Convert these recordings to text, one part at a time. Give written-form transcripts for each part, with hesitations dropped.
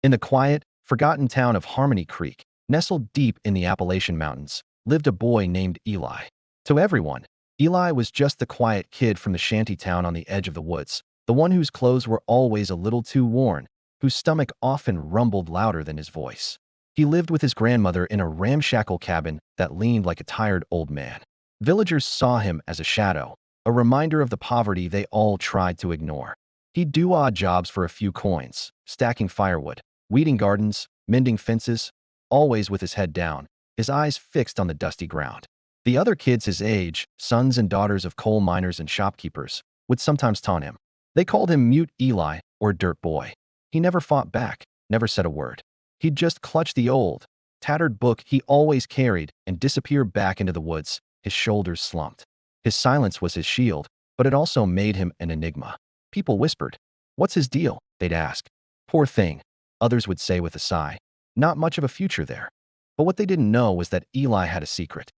In the quiet, forgotten town of Harmony Creek, nestled deep in the Appalachian Mountains, lived a boy named Eli. To everyone, Eli was just the quiet kid from the shanty town on the edge of the woods, the one whose clothes were always a little too worn, whose stomach often rumbled louder than his voice. He lived with his grandmother in a ramshackle cabin that leaned like a tired old man. Villagers saw him as a shadow, a reminder of the poverty they all tried to ignore. He'd do odd jobs for a few coins, stacking firewood, weeding gardens, mending fences, always with his head down, his eyes fixed on the dusty ground. The other kids his age, sons and daughters of coal miners and shopkeepers, would sometimes taunt him. They called him Mute Eli or Dirt Boy. He never fought back, never said a word. He'd just clutch the old, tattered book he always carried and disappear back into the woods, his shoulders slumped. His silence was his shield, but it also made him an enigma. People whispered, "What's his deal?" they'd ask. "Poor thing," others would say with a sigh. "Not much of a future there." But what they didn't know was that Eli had a secret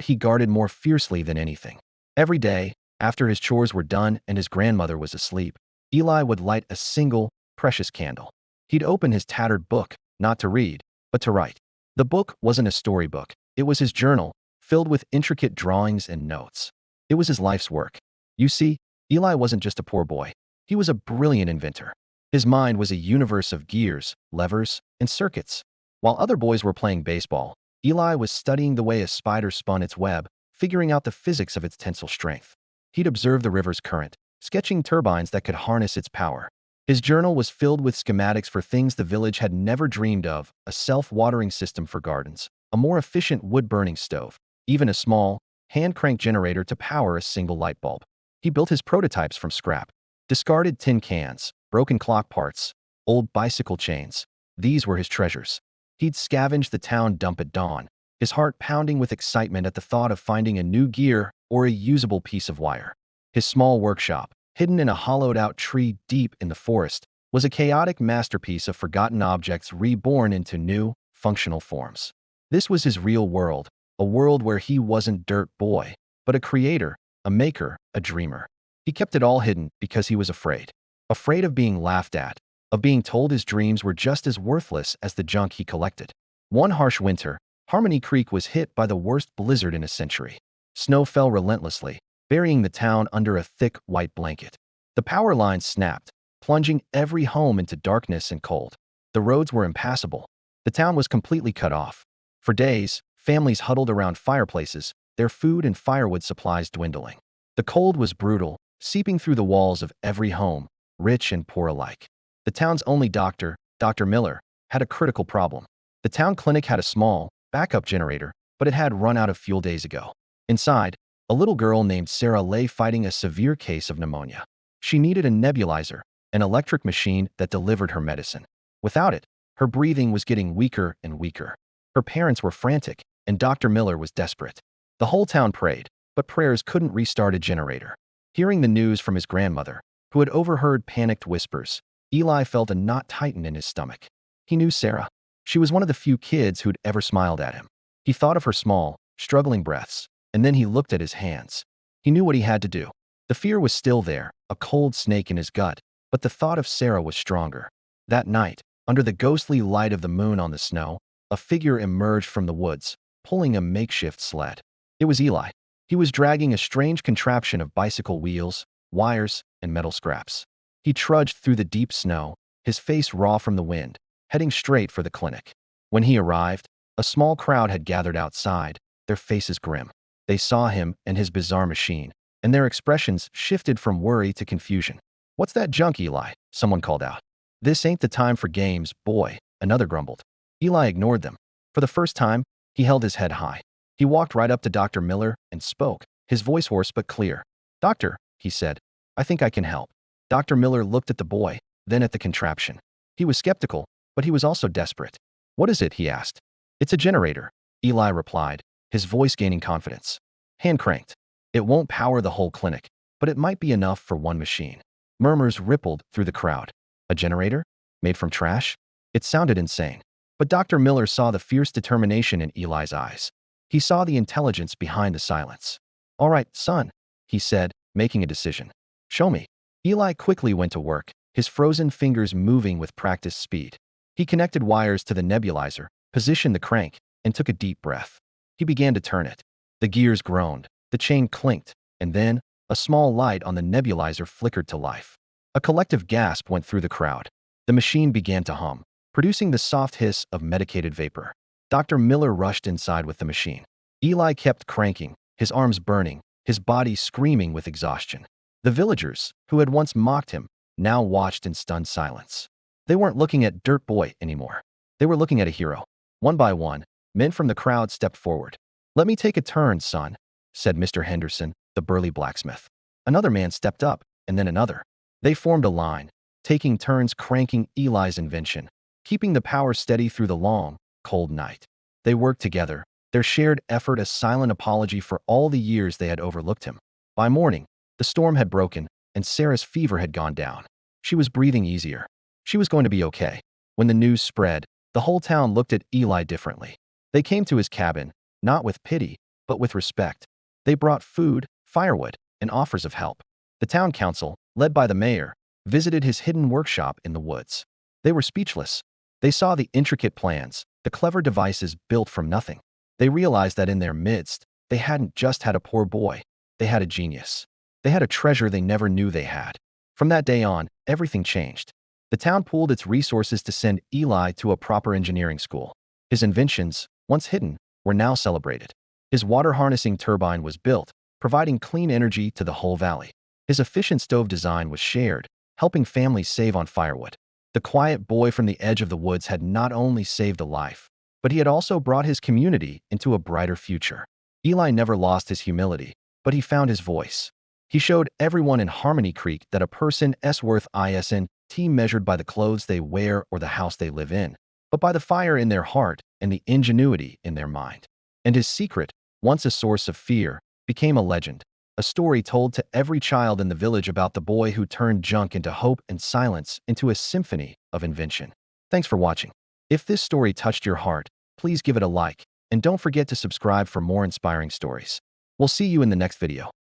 he guarded more fiercely than anything. Every day, after his chores were done and his grandmother was asleep, Eli would light a single, precious candle. He'd open his tattered book, not to read, but to write. The book wasn't a storybook. It was his journal, filled with intricate drawings and notes. It was his life's work. You see, Eli wasn't just a poor boy. He was a brilliant inventor. His mind was a universe of gears, levers, and circuits. While other boys were playing baseball, Eli was studying the way a spider spun its web, figuring out the physics of its tensile strength. He'd observe the river's current, sketching turbines that could harness its power. His journal was filled with schematics for things the village had never dreamed of: a self-watering system for gardens, a more efficient wood-burning stove, even a small, hand-crank generator to power a single light bulb. He built his prototypes from scrap: discarded tin cans, broken clock parts, old bicycle chains. These were his treasures. He'd scavenge the town dump at dawn, his heart pounding with excitement at the thought of finding a new gear or a usable piece of wire. His small workshop, hidden in a hollowed-out tree deep in the forest, was a chaotic masterpiece of forgotten objects reborn into new, functional forms. This was his real world, a world where he wasn't Dirt Boy, but a creator, a maker, a dreamer. He kept it all hidden because he was afraid. Afraid of being laughed at, of being told his dreams were just as worthless as the junk he collected. One harsh winter, Harmony Creek was hit by the worst blizzard in a century. Snow fell relentlessly, burying the town under a thick white blanket. The power lines snapped, plunging every home into darkness and cold. The roads were impassable. The town was completely cut off. For days, families huddled around fireplaces, their food and firewood supplies dwindling. The cold was brutal, seeping through the walls of every home, rich and poor alike. The town's only doctor, Dr. Miller, had a critical problem. The town clinic had a small, backup generator, but it had run out of fuel days ago. Inside, a little girl named Sarah lay fighting a severe case of pneumonia. She needed a nebulizer, an electric machine that delivered her medicine. Without it, her breathing was getting weaker and weaker. Her parents were frantic, and Dr. Miller was desperate. The whole town prayed, but prayers couldn't restart a generator. Hearing the news from his grandmother, who had overheard panicked whispers, Eli felt a knot tighten in his stomach. He knew Sarah. She was one of the few kids who'd ever smiled at him. He thought of her small, struggling breaths, and then he looked at his hands. He knew what he had to do. The fear was still there, a cold snake in his gut, but the thought of Sarah was stronger. That night, under the ghostly light of the moon on the snow, a figure emerged from the woods, pulling a makeshift sled. It was Eli. He was dragging a strange contraption of bicycle wheels, wires, and metal scraps. He trudged through the deep snow, his face raw from the wind, heading straight for the clinic. When he arrived, a small crowd had gathered outside, their faces grim. They saw him and his bizarre machine, and their expressions shifted from worry to confusion. "What's that junk, Eli?" someone called out. "This ain't the time for games, boy," another grumbled. Eli ignored them. For the first time, he held his head high. He walked right up to Dr. Miller and spoke, his voice hoarse but clear. "Doctor," he said, "I think I can help." Dr. Miller looked at the boy, then at the contraption. He was skeptical, but he was also desperate. "What is it?" he asked. "It's a generator," Eli replied, his voice gaining confidence. "Hand-cranked. It won't power the whole clinic, but it might be enough for one machine." Murmurs rippled through the crowd. A generator? Made from trash? It sounded insane. But Dr. Miller saw the fierce determination in Eli's eyes. He saw the intelligence behind the silence. "All right, son," he said, making a decision. "Show me." Eli quickly went to work, his frozen fingers moving with practiced speed. He connected wires to the nebulizer, positioned the crank, and took a deep breath. He began to turn it. The gears groaned, the chain clinked, and then a small light on the nebulizer flickered to life. A collective gasp went through the crowd. The machine began to hum, producing the soft hiss of medicated vapor. Dr. Miller rushed inside with the machine. Eli kept cranking, his arms burning, his body screaming with exhaustion. The villagers, who had once mocked him, now watched in stunned silence. They weren't looking at Dirt Boy anymore. They were looking at a hero. One by one, men from the crowd stepped forward. "Let me take a turn, son," said Mr. Henderson, the burly blacksmith. Another man stepped up, and then another. They formed a line, taking turns cranking Eli's invention, keeping the power steady through the long, cold night. They worked together, their shared effort a silent apology for all the years they had overlooked him. By morning, the storm had broken, and Sarah's fever had gone down. She was breathing easier. She was going to be okay. When the news spread, the whole town looked at Eli differently. They came to his cabin, not with pity, but with respect. They brought food, firewood, and offers of help. The town council, led by the mayor, visited his hidden workshop in the woods. They were speechless. They saw the intricate plans, the clever devices built from nothing. They realized that in their midst, they hadn't just had a poor boy. They had a genius. They had a treasure they never knew they had. From that day on, everything changed. The town pooled its resources to send Eli to a proper engineering school. His inventions, once hidden, were now celebrated. His water-harnessing turbine was built, providing clean energy to the whole valley. His efficient stove design was shared, helping families save on firewood. The quiet boy from the edge of the woods had not only saved a life, but he had also brought his community into a brighter future. Eli never lost his humility, but he found his voice. He showed everyone in Harmony Creek that a person's worth isn't measured by the clothes they wear or the house they live in, but by the fire in their heart and the ingenuity in their mind. And his secret, once a source of fear, became a legend, a story told to every child in the village about the boy who turned junk into hope and silence into a symphony of invention. Thanks for watching. If this story touched your heart, please give it a like, and don't forget to subscribe for more inspiring stories. We'll see you in the next video.